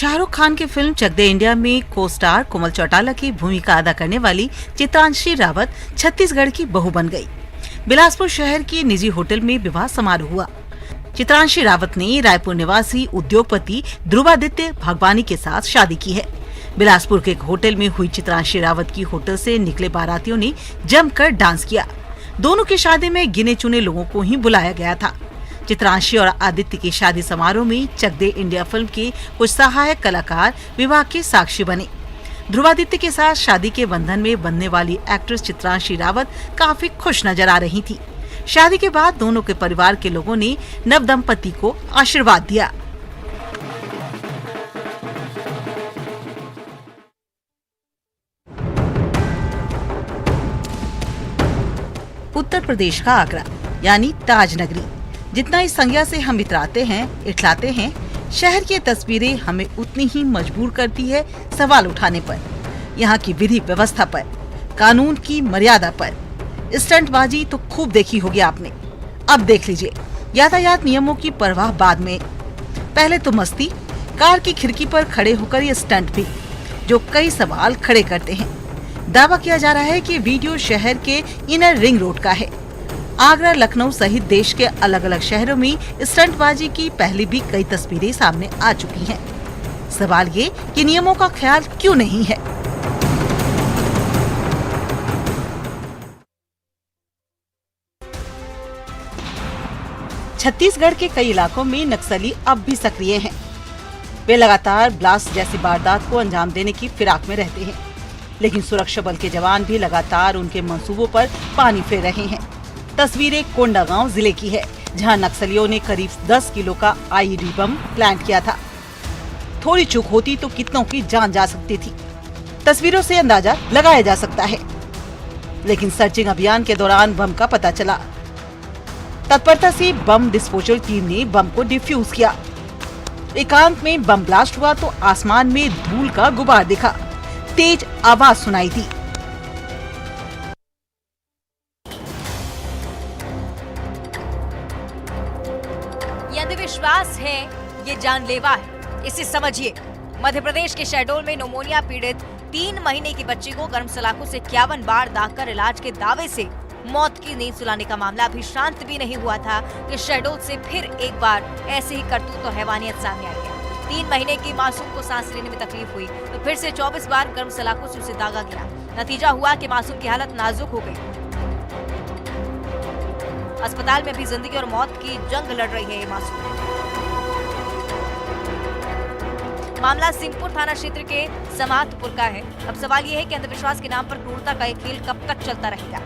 शाहरुख खान की फिल्म चक दे इंडिया में को स्टार कोमल चौटाला की भूमिका अदा करने वाली चित्रांशी रावत छत्तीसगढ़ की बहू बन गई। बिलासपुर शहर की निजी होटल में विवाह समारोह हुआ। चित्रांशी रावत ने रायपुर निवासी उद्योगपति ध्रुवादित्य भगवानी के साथ शादी की है। बिलासपुर के एक होटल में हुई चित्रांशी रावत की होटल से निकले बारातियों ने जमकर डांस किया। दोनों की शादी में गिने चुने लोगों को ही बुलाया गया था। चित्रांशी और आदित्य की शादी समारोह में चक दे इंडिया फिल्म के कुछ सहायक कलाकार विवाह के साक्षी बने। ध्रुवादित्य के साथ शादी के बंधन में बंधने वाली एक्ट्रेस चित्रांशी रावत काफी खुश नजर आ रही थी। शादी के बाद दोनों के परिवार के लोगों ने नव दंपति को आशीर्वाद दिया। उत्तर प्रदेश का आगरा यानी ताज नगरी, जितना इस संज्ञा से हम इतराते हैं, इठलाते हैं, शहर की तस्वीरें हमें उतनी ही मजबूर करती है सवाल उठाने पर। यहाँ की विधि व्यवस्था पर, कानून की मर्यादा पर। स्टंटबाजी तो खूब देखी होगी आपने। अब देख लीजिए यातायात नियमों की परवाह बाद में। पहले तो मस्ती, कार की खिड़की पर खड़े होकर ये स्टंट भी, जो कई सवाल खड़े करते हैं। दावा किया जा रहा है कि वीडियो शहर के इनर रिंग रोड का है। आगरा, लखनऊ सहित देश के अलग अलग शहरों में स्टंटबाजी की पहले भी कई तस्वीरें सामने आ चुकी हैं। सवाल ये कि नियमों का ख्याल क्यों नहीं है। छत्तीसगढ़ के कई इलाकों में नक्सली अब भी सक्रिय हैं। वे लगातार ब्लास्ट जैसी वारदात को अंजाम देने की फिराक में रहते हैं, लेकिन सुरक्षा बल के जवान भी लगातार उनके मंसूबों पर पानी फेर रहे हैं। तस्वीरें कोंडागांव जिले की है, जहां नक्सलियों ने करीब 10 किलो का आईईडी बम प्लांट किया था। थोड़ी चूक होती तो कितनों की जान जा सकती थी। तस्वीरों से अंदाजा लगाया जा सकता है, लेकिन सर्चिंग अभियान के दौरान बम का पता चला। तत्परता से बम डिस्पोजल टीम ने बम को डिफ्यूज किया। एकांत में बम ब्लास्ट हुआ तो आसमान में धूल का गुबार दिखा, तेज आवाज सुनाई दी। ये अंधविश्वास है, ये जानलेवा है, इसे समझिए। मध्य प्रदेश के शहडोल में निमोनिया पीड़ित 3 महीने की बच्ची को गर्म सलाखों से 51 बार दागकर इलाज के दावे से मौत की नींद सुलाने का मामला अभी शांत भी नहीं हुआ था कि शहडोल से फिर एक बार ऐसे ही करतूत और हैवानियत सामने आई है। 3 महीने की मासूम को सांस लेने में तकलीफ हुई तो फिर से 24 बार गर्म सलाखों से उसे दागा गया। नतीजा हुआ कि मासूम की हालत नाजुक हो गई। अस्पताल में भी जिंदगी और मौत की जंग लड़ रही है ये मासूम। मामला सिंहपुर थाना क्षेत्र के समातपुर का है। अब सवाल ये है कि अंधविश्वास के नाम पर क्रूरता का ये खेल कब तक चलता रहेगा।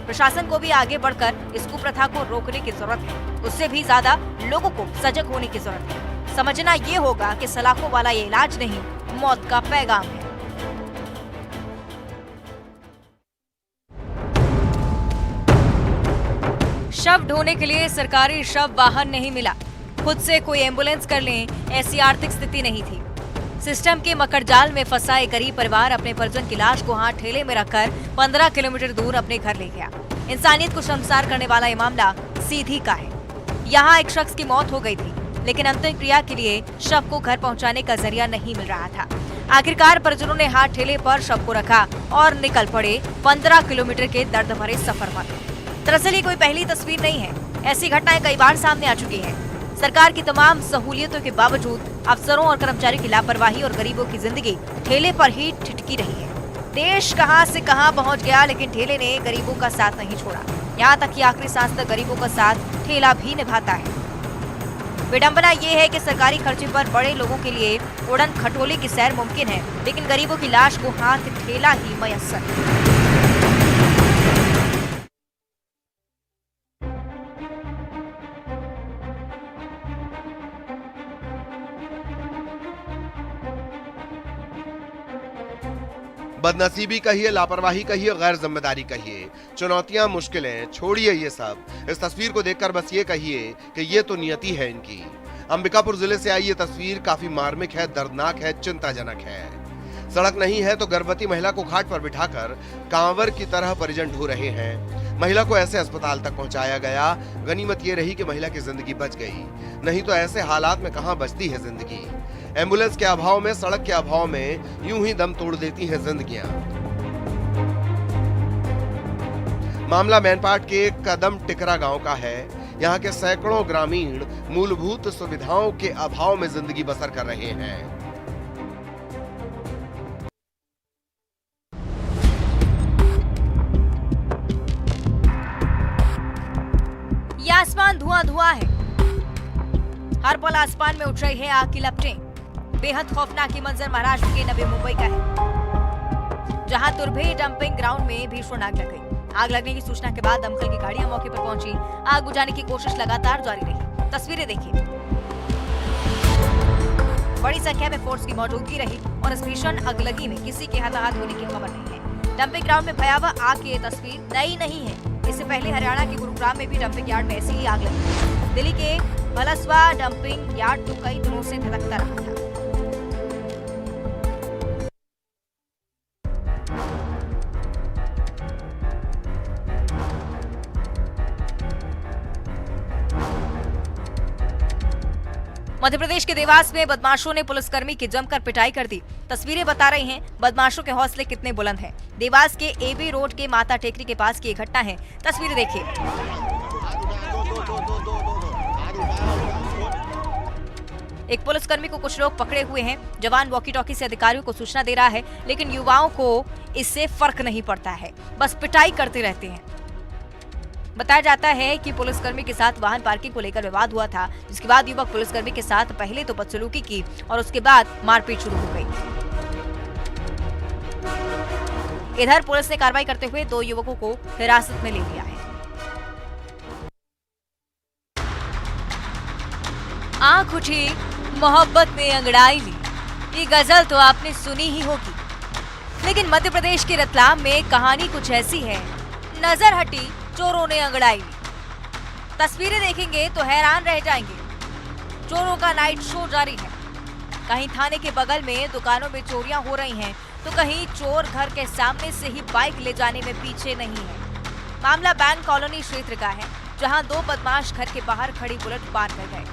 प्रशासन को भी आगे बढ़कर इस कुप्रथा को रोकने की जरूरत है। उससे भी ज्यादा लोगों को सजग होने की जरूरत है। समझना ये होगा कि सलाखों वाला ये इलाज नहीं, मौत का पैगाम है। शव ढोने के लिए सरकारी शव वाहन नहीं मिला। खुद से कोई एम्बुलेंस कर लें, ऐसी आर्थिक स्थिति नहीं थी। सिस्टम के मकड़जाल में फंसा एक गरीब परिवार अपने परिजन की लाश को हाथ ठेले में रखकर 15 किलोमीटर दूर अपने घर ले गया। इंसानियत को शर्मसार करने वाला ये मामला सीधी का है। यहाँ एक शख्स की मौत हो गई थी, लेकिन अंतिम क्रिया के लिए शव को घर पहुँचाने का जरिया नहीं मिल रहा था। आखिरकार परिजनों ने हाथ ठेले पर शव को रखा और निकल पड़े 15 किलोमीटर के दर्द भरे सफर पर। दरअसल ये कोई पहली तस्वीर नहीं है, ऐसी घटनाएं कई बार सामने आ चुकी हैं। सरकार की तमाम सहूलियतों के बावजूद अफसरों और कर्मचारियों की लापरवाही और गरीबों की जिंदगी ठेले पर ही ठिठकी रही है। देश कहां से कहां पहुंच गया, लेकिन ठेले ने गरीबों का साथ नहीं छोड़ा। यहां तक कि आखिरी सांस तक गरीबों का साथ ठेला भी निभाता है। विडंबना ये है कि सरकारी खर्चे पर बड़े लोगों के लिए उड़न खटोले की सैर मुमकिन है, लेकिन गरीबों की लाश को हाथ ठेला ही मयस्सर। बदनसीबी कहिए, लापरवाही कहिए, गैर जिम्मेदारी कहिए, चुनौतियां, मुश्किलें छोड़िए ये सब। इस तस्वीर को देखकर बस ये कहिए कि ये तो नियति है इनकी। अंबिकापुर जिले से आई ये तस्वीर काफी मार्मिक है, दर्दनाक है, चिंताजनक है। सड़क नहीं है तो गर्भवती महिला को घाट पर बिठाकर कांवर की तरह परिजन ढो रहे हैं। महिला को ऐसे अस्पताल तक पहुंचाया गया। गनीमत ये रही कि महिला की जिंदगी बच गई, नहीं तो ऐसे हालात में कहां बचती है जिंदगी। एम्बुलेंस के अभाव में, सड़क के अभाव में यूं ही दम तोड़ देती हैं जिंदगियां। मामला मैनपाट के कदम टिकरा गांव का है। यहाँ के सैकड़ों ग्रामीण मूलभूत सुविधाओं के अभाव में जिंदगी बसर कर रहे हैं। ये आसमान धुआं धुआं है। हर पल आसमान में उठ रही है आग की लपटें। बेहद खौफनाक ये मंजर महाराष्ट्र के नवी मुंबई का है, जहां तुर्भे डंपिंग ग्राउंड में भीषण आग लग गई। आग लगने की सूचना के बाद दमकल की गाड़ियां मौके पर पहुंची। आग बुझाने की कोशिश लगातार जारी रही। तस्वीरें देखिए। बड़ी संख्या में फोर्स की मौजूदगी रही और इस भीषण अगलगी में किसी के हताहत होने की खबर नहीं है। डंपिंग ग्राउंड में भयावह आग की ये तस्वीर नई नहीं है। इससे पहले हरियाणा के गुरुग्राम में भी डंपिंग यार्ड में ऐसी ही आग लगी। दिल्ली के भलसवा डंपिंग यार्ड तो कई दिनों से धधकता रहा था। मध्य प्रदेश के देवास में बदमाशों ने पुलिसकर्मी की जमकर पिटाई कर दी। तस्वीरें बता रही हैं बदमाशों के हौसले कितने बुलंद हैं। देवास के एबी रोड के माता टेकरी के पास की ये घटना है। तस्वीरें देखिए। एक पुलिसकर्मी को कुछ लोग पकड़े हुए हैं। जवान वॉकी टॉकी से अधिकारियों को सूचना दे रहा है, लेकिन युवाओं को इससे फर्क नहीं पड़ता है, बस पिटाई करते रहते हैं। बताया जाता है कि पुलिसकर्मी के साथ वाहन पार्किंग को लेकर विवाद हुआ था, जिसके बाद युवक पुलिसकर्मी के साथ पहले तो बदसलूकी की और उसके बाद मारपीट शुरू हो गई। इधर पुलिस ने कार्रवाई करते हुए 2 युवकों को हिरासत में ले लिया है। आंख उठी मोहब्बत ने अंगड़ाई ली, ये गजल तो आपने सुनी ही होगी। लेकिन मध्य प्रदेश के रतलाम में कहानी कुछ ऐसी है। नजर हटी, चोरों ने अंगड़ाई ली। तस्वीरें देखेंगे तो हैरान रह जाएंगे। चोरों का नाइट शो जारी है। कहीं थाने के बगल में दुकानों में चोरियां हो रही हैं, तो कहीं चोर घर के सामने से ही बाइक ले जाने में पीछे नहीं है। मामला बैंक कॉलोनी क्षेत्र का है, जहां 2 बदमाश घर के बाहर खड़ी बुलेट पार कर गए।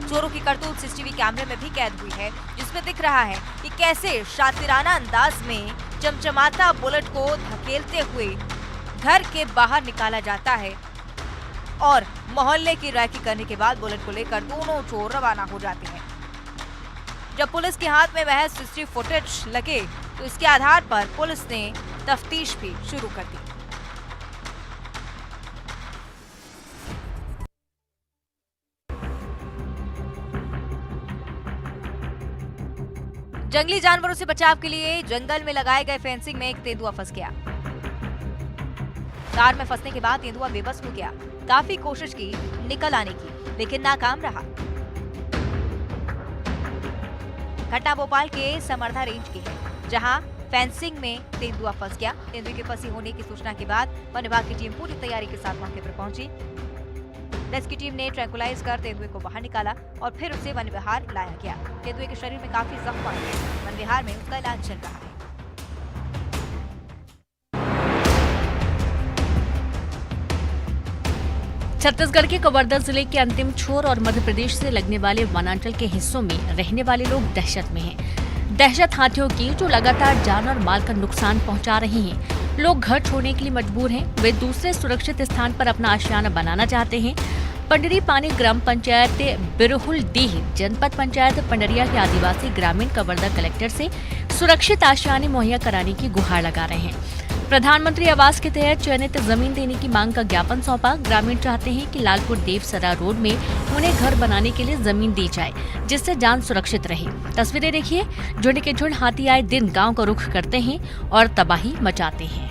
चोरों की करतूत सीसीटीवी कैमरे में भी कैद हुई है, जिसमें दिख रहा है कि कैसे शातिराना अंदाज में चमचमाता बुलेट को धकेलते हुए घर के बाहर निकाला जाता है और मोहल्ले की रैकी करने के बाद बुलेट को लेकर दोनों चोर रवाना हो जाते हैं। जब पुलिस के हाथ में महज सीसीटीवी फुटेज लगे, तो इसके आधार पर पुलिस ने तफ्तीश भी शुरू कर दी। जंगली जानवरों से बचाव के लिए जंगल में लगाए गए फेंसिंग में एक तेंदुआ फंस गया। तार में फंसने के बाद तेंदुआ बेबस हो गया। काफी कोशिश की निकल आने की, लेकिन नाकाम रहा। घटना भोपाल के समर्था रेंज की है, जहां फेंसिंग में तेंदुआ फंस गया। तेंदुए के फंसे होने की सूचना के बाद वन विभाग की टीम पूरी तैयारी के साथ मौके पर पहुंची। रेस्क्यू टीम ने ट्रैंकुलाइज कर तेंदुए को बाहर निकाला और फिर उसे वन विहार लाया गया। तेंदुए के शरीर में काफी जख्म आए हैं। वन विहार में उसका इलाज चल रहा है। छत्तीसगढ़ के कवर्धा जिले के अंतिम छोर और मध्य प्रदेश से लगने वाले वनांचल के हिस्सों में रहने वाले लोग दहशत में हैं। दहशत हाथियों की, जो लगातार जान और माल का नुकसान पहुंचा रही हैं। लोग घर छोड़ने के लिए मजबूर हैं। वे दूसरे सुरक्षित स्थान पर अपना आशियाना बनाना चाहते हैं। पंडरी पानी ग्राम पंचायत बिरहुलडीह, जनपद पंचायत पंडरिया के आदिवासी ग्रामीण कवर्धा कलेक्टर से सुरक्षित आशियाने मुहैया कराने की गुहार लगा रहे हैं। प्रधानमंत्री आवास के तहत चयनित जमीन देने की मांग का ज्ञापन सौंपा। ग्रामीण चाहते हैं कि लालपुर देवसरा रोड में उन्हें घर बनाने के लिए जमीन दी जाए, जिससे जान सुरक्षित रहे। तस्वीरें देखिए। झुंड के झुंड हाथी आए दिन गांव का रुख करते हैं और तबाही मचाते हैं।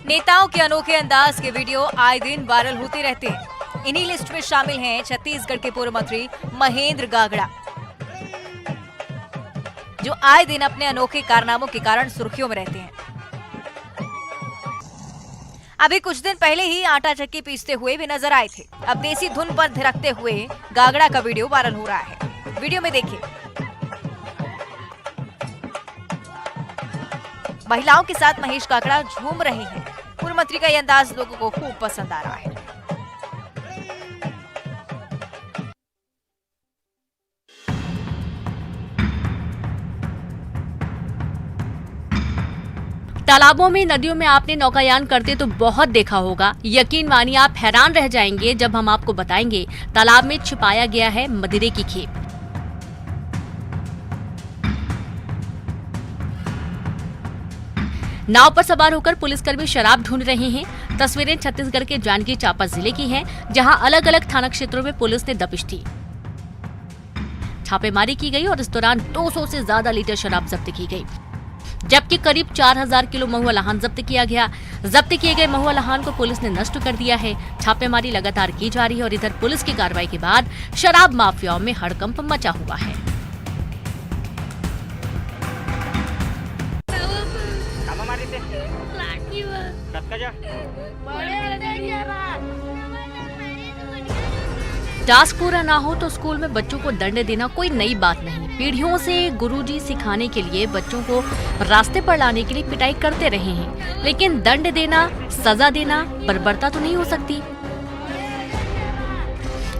नेताओं के अनोखे अंदाज के वीडियो आए दिन वायरल होते रहते हैं। इन्हीं लिस्ट में शामिल हैं छत्तीसगढ़ के पूर्व मंत्री महेंद्र गागड़ा, जो आए दिन अपने अनोखे कारनामों के कारण सुर्खियों में रहते हैं। अभी कुछ दिन पहले ही आटा चक्की पीसते हुए भी नजर आए थे। अब देसी धुन पर थिरकते हुए गागड़ा का वीडियो वायरल हो रहा है। वीडियो में देखिए। महिलाओं के साथ महेश काकड़ा झूम रहे हैं। पूर्व मंत्री का यह अंदाज लोगों को खूब पसंद आ रहा है। तालाबों में, नदियों में आपने नौकायान करते तो बहुत देखा होगा। यकीन मानिए आप हैरान रह जाएंगे जब हम आपको बताएंगे तालाब में छिपाया गया है मदिरे की खेप। नाव पर सवार होकर पुलिसकर्मी शराब ढूंढ रहे हैं। तस्वीरें छत्तीसगढ़ के जांजगीर चांपा जिले की हैं, जहां अलग अलग थाना क्षेत्रों में पुलिस ने दबिश दी, छापेमारी की गई और इस दौरान 200 से ज्यादा लीटर शराब जब्त की गई, जबकि करीब 4000 किलो महुआ लहान जब्त किया गया। जब्त किए गए महुआ लहान को पुलिस ने नष्ट कर दिया है। छापेमारी लगातार की जा रही है और इधर पुलिस की कार्रवाई के बाद शराब माफियाओं में हड़कंप मचा हुआ है। टास्क पूरा ना हो तो स्कूल में बच्चों को दंड देना कोई नई बात नहीं। पीढ़ियों से गुरुजी सिखाने के लिए, बच्चों को रास्ते पर लाने के लिए पिटाई करते रहे हैं, लेकिन दंड देना, सजा देना बर्बरता तो नहीं हो सकती।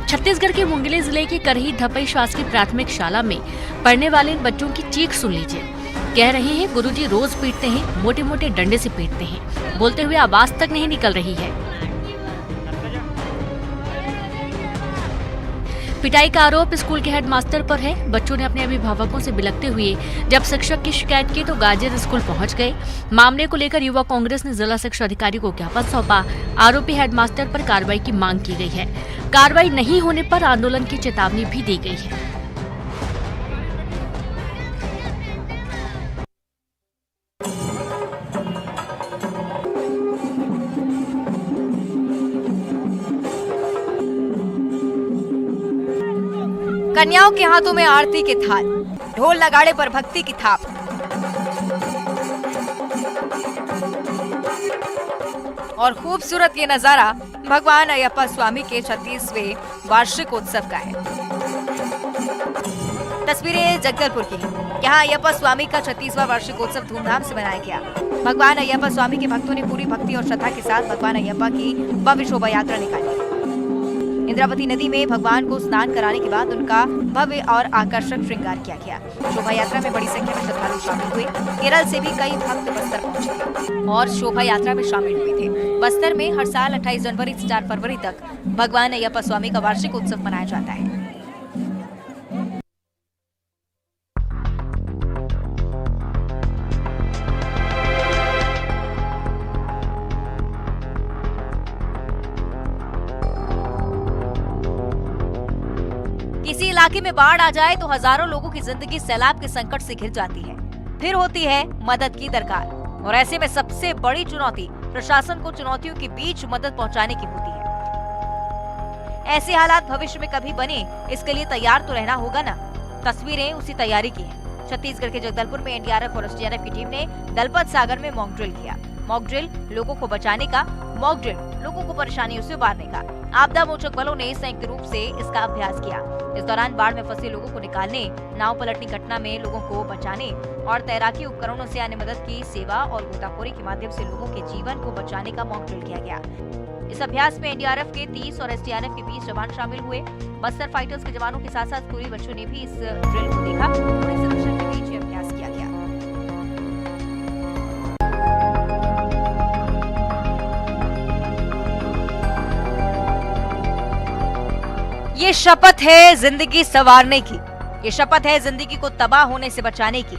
छत्तीसगढ़ के मुंगेली जिले के करही धपई शासकीय प्राथमिक शाला में पढ़ने वाले इन बच्चों की चीख सुन लीजिए। कह रहे हैं गुरुजी रोज पीटते हैं, मोटे मोटे डंडे से पीटते हैं, बोलते हुए आवाज तक नहीं निकल रही है। पिटाई का आरोप स्कूल के हेडमास्टर पर है। बच्चों ने अपने अभिभावकों से बिलखते हुए जब शिक्षक की शिकायत की तो गार्जियन स्कूल पहुंच गए। मामले को लेकर युवा कांग्रेस ने जिला शिक्षा अधिकारी को ज्ञापन सौंपा। आरोपी हेडमास्टर पर कार्रवाई की मांग की गई है। कार्रवाई नहीं होने पर आंदोलन की चेतावनी भी दी गई है। कन्याओं के हाथों में आरती के थाल, ढोल नगाड़े पर भक्ति की थाप। और खूबसूरत ये नजारा भगवान अयप्पा स्वामी के 36वें वार्षिक उत्सव का है। तस्वीरें जगदलपुर की। यहाँ अयप्पा स्वामी का 36वां वार्षिक उत्सव धूमधाम से मनाया गया। भगवान अयप्पा स्वामी के भक्तों ने पूरी भक्ति और श्रद्धा के साथ भगवान अयप्पा की भव्य शोभा यात्रा निकाली। इंद्रावती नदी में भगवान को स्नान कराने के बाद उनका भव्य और आकर्षक श्रृंगार किया गया। शोभा यात्रा में बड़ी संख्या में श्रद्धालु शामिल हुए। केरल से भी कई भक्त बस्तर पहुंचे और शोभा यात्रा में शामिल हुए थे। बस्तर में हर साल 28 जनवरी से 4 फरवरी तक भगवान अयप्पा स्वामी का वार्षिक उत्सव मनाया जाता है। किसी इलाके में बाढ़ आ जाए तो हजारों लोगों की जिंदगी सैलाब के संकट से घिर जाती है। फिर होती है मदद की दरकार, और ऐसे में सबसे बड़ी चुनौती प्रशासन को चुनौतियों के बीच मदद पहुंचाने की होती है। ऐसे हालात भविष्य में कभी बने, इसके लिए तैयार तो रहना होगा ना। तस्वीरें उसी तैयारी की हैं। छत्तीसगढ़ के जगदलपुर में एनडीआरएफ और एसडीआरएफ की टीम ने दलपत सागर में मॉक ड्रिल किया। मॉक ड्रिल लोगों को बचाने का, मॉक ड्रिल लोगों को परेशानियों से उबारने का। आपदा मोचक बलों ने संयुक्त रूप से इसका अभ्यास किया। इस दौरान बाढ़ में फंसे लोगों को निकालने, नाव पलटनी घटना में लोगों को बचाने और तैराकी उपकरणों से आने मदद की सेवा और गोताखोरी के माध्यम से लोगों के जीवन को बचाने का मॉक ड्रिल किया गया। इस अभ्यास में एनडीआरएफ के 30 और एसडीआरएफ के 20 जवान शामिल हुए। बस्तर फाइटर्स के जवानों के साथ साथ स्कूली बच्चों ने भी इस ड्रिल को देखा और इस दर्शन के बीच ये अभ्यास किया गया। ये शपथ है जिंदगी संवारने की। ये शपथ है जिंदगी को तबाह होने से बचाने की।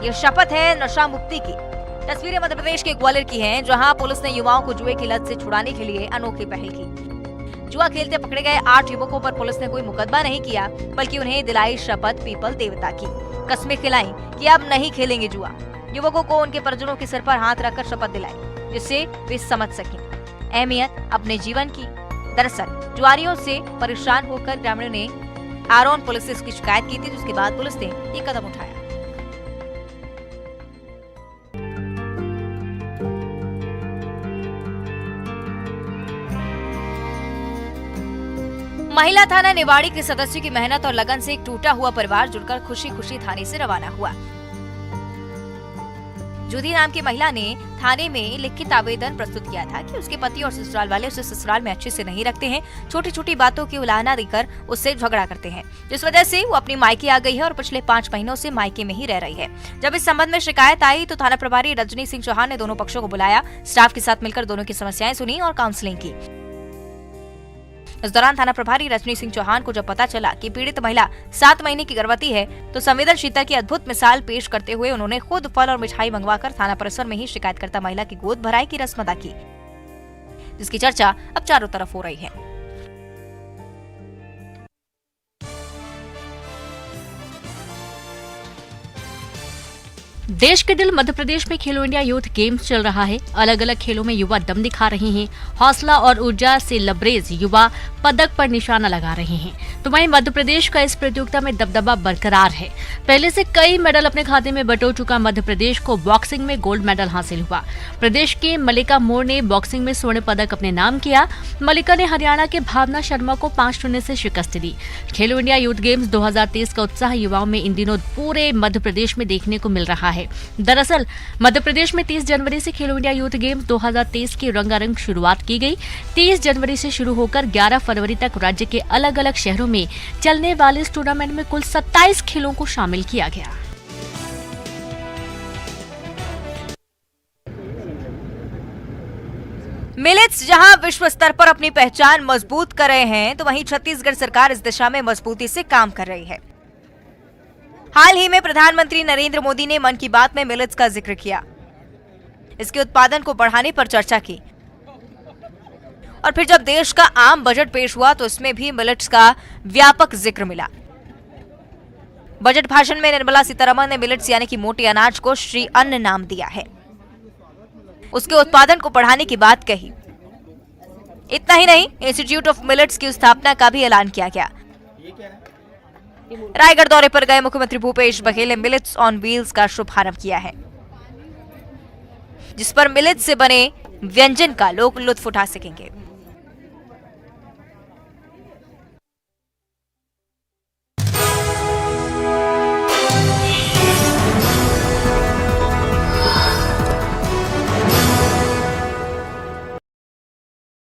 ये शपथ है नशा मुक्ति की। तस्वीरें मध्य प्रदेश के ग्वालियर की हैं, जहां पुलिस ने युवाओं को जुए की लत से छुड़ाने के लिए अनोखी पहल की। जुआ खेलते पकड़े गए 8 युवकों पर पुलिस ने कोई मुकदमा नहीं किया, बल्कि उन्हें दिलाई शपथ पीपल देवता की। कस्में खिलाई कि अब नहीं खेलेंगे जुआ। युवकों को उनके परिजनों के सिर पर हाथ रखकर शपथ दिलाई, जिससे वे समझ सकें अहमियत अपने जीवन की। दरअसल जुआरियों से परेशान होकर ग्रामीणों ने आरोन पुलिस से इसकी शिकायत की थी, जिसके बाद पुलिस ने ये कदम उठाया। महिला थाना निवाड़ी के सदस्यों की मेहनत और लगन से एक टूटा हुआ परिवार जुड़कर खुशी खुशी थाने से रवाना हुआ। जूदी नाम की महिला ने थाने में लिखित आवेदन प्रस्तुत किया था कि उसके पति और ससुराल वाले उसे ससुराल में अच्छे से नहीं रखते हैं, छोटी छोटी बातों की उलाहना देकर उससे झगड़ा करते हैं, जिस वजह से वो अपनी मायके आ गई है और पिछले 5 महीनों से मायके में ही रह रही है। जब इस संबंध में शिकायत आई तो थाना प्रभारी रजनी सिंह चौहान ने दोनों पक्षों को बुलाया, स्टाफ के साथ मिलकर दोनों की समस्याएं सुनी और काउंसलिंग की। इस दौरान थाना प्रभारी रजनी सिंह चौहान को जब पता चला कि पीड़ित महिला 7 महीने की गर्भवती है तो संवेदनशीलता की अद्भुत मिसाल पेश करते हुए उन्होंने खुद फल और मिठाई मंगवाकर थाना परिसर में ही शिकायतकर्ता महिला की गोद भराई की रस्म अदा की, जिसकी चर्चा अब चारों तरफ हो रही है। देश के दिल मध्य प्रदेश में खेलो इंडिया यूथ गेम्स चल रहा है। अलग अलग खेलों में युवा दम दिखा रहे हैं। हौसला और ऊर्जा से लबरेज युवा पदक पर निशाना लगा रहे हैं। तो वहीं मध्य प्रदेश का इस प्रतियोगिता में दबदबा बरकरार है। पहले से कई मेडल अपने खाते में बटोर चुका मध्य प्रदेश को बॉक्सिंग में गोल्ड मेडल हासिल हुआ। प्रदेश के मलिका मोर ने बॉक्सिंग में स्वर्ण पदक अपने नाम किया। मलिका ने हरियाणा के भावना शर्मा को 5-0 से शिकस्त दी। खेलो इंडिया यूथ गेम्स 2023 का उत्साह युवाओं में इन दिनों पूरे मध्य प्रदेश में देखने को मिल रहा है। दरअसल मध्य प्रदेश में 30 जनवरी से खेलो इंडिया यूथ गेम्स 2023 की रंगारंग शुरुआत की गई। 30 जनवरी से शुरू होकर 11 फरवरी तक राज्य के अलग अलग शहरों में चलने वाले इस टूर्नामेंट में कुल 27 खेलों को शामिल किया गया। मिलेट्स जहां विश्व स्तर पर अपनी पहचान मजबूत कर रहे हैं तो वहीं छत्तीसगढ़ सरकार इस दिशा में मजबूती से काम कर रही है। हाल ही में प्रधानमंत्री नरेंद्र मोदी ने मन की बात में मिलेट्स का जिक्र किया, इसके उत्पादन को बढ़ाने पर चर्चा की और फिर जब देश का आम बजट पेश हुआ तो इसमें भी मिलेट्स का व्यापक जिक्र मिला। बजट भाषण में निर्मला सीतारमण ने मिलेट्स यानी कि मोटे अनाज को श्री अन्न नाम दिया है, उसके उत्पादन को बढ़ाने की बात कही। इतना ही नहीं, इंस्टीट्यूट ऑफ मिलेट्स की स्थापना का भी ऐलान किया गया। रायगढ़ दौरे पर गए मुख्यमंत्री भूपेश बघेल ने मिलेट्स ऑन व्हील्स का शुभारंभ किया है, जिस पर मिलेट्स से बने व्यंजन का लोग लुत्फ उठा सकेंगे।